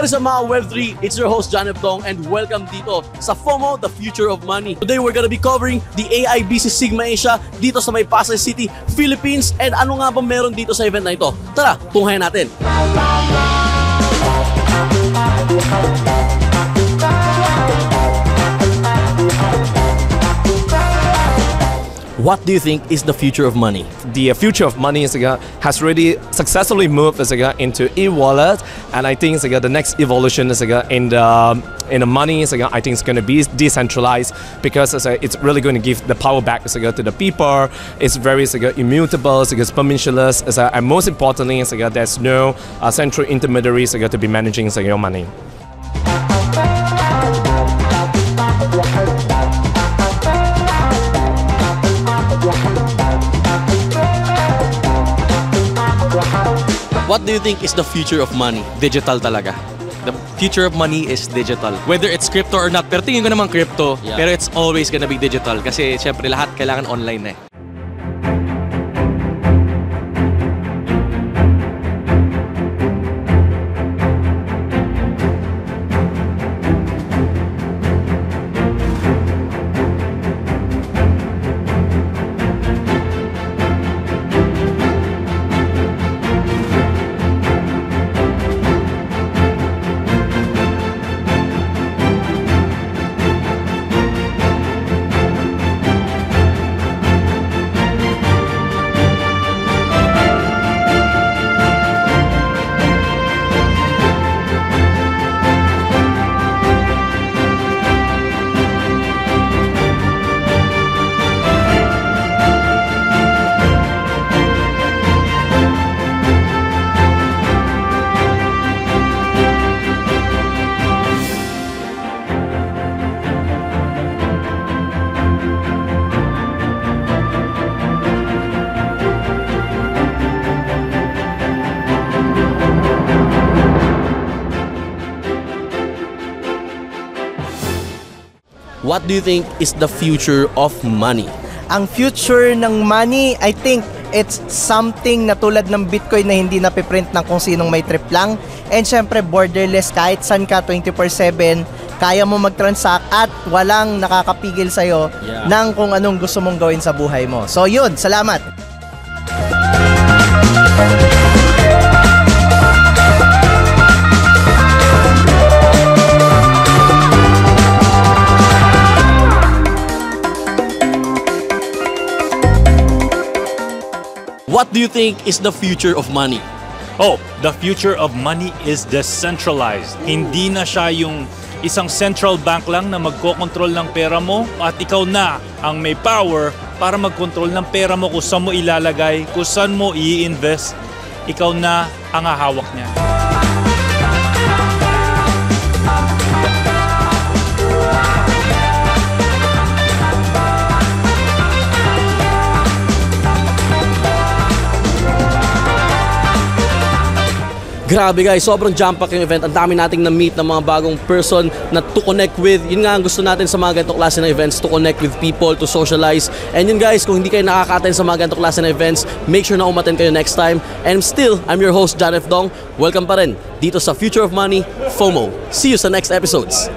What is up mga Web3? It's your host John F. Dong and welcome dito sa FOMO, the future of money. Today we're gonna be covering the AIBC Sigma Asia dito sa may Pasay City, Philippines. And ano nga ba meron dito sa event na ito? Tara, tunghayan natin. What do you think is the future of money? The future of money has really successfully moved into e-wallet, and I think the next evolution in the money I think it's going to be decentralized, because it's really going to give the power back to the people. It's very immutable, it's permissionless, and most importantly there's no central intermediaries to be managing your money. What do you think is the future of money? Digital talaga. The future of money is digital. Whether it's crypto or not, pero tingin ko naman crypto, pero it's always gonna be digital kasi syempre lahat kailangan online na eh. What do you think is the future of money? Ang future ng money, I think it's something na tulad ng Bitcoin na hindi napiprint ng kung sinong may trip lang. And syempre borderless, kahit saan ka 24/7, kaya mo mag-transact at walang nakakapigil sa'yo ng kung anong gusto mong gawin sa buhay mo. So yun, salamat! What do you think is the future of money? Oh, the future of money is decentralized. Hindi na siya yung isang central bank lang na magkokontrol ng pera mo at ikaw na ang may power para magkontrol ng pera mo, kung saan mo ilalagay, kung saan mo i-invest. Ikaw na ang hahawak niya. Grabe guys, sobrang jam-pack yung event. Ang dami nating na-meet ng mga bagong person na to connect with. Yun nga ang gusto natin sa mga ganitong klase ng events, to connect with people, to socialize. And yun guys, kung hindi kayo nakaka-attend sa mga ganitong klase ng events, make sure na umattend kayo next time. And still, I'm your host, John F. Dong. Welcome pa rin dito sa Future of Money, FOMO. See you sa next episodes.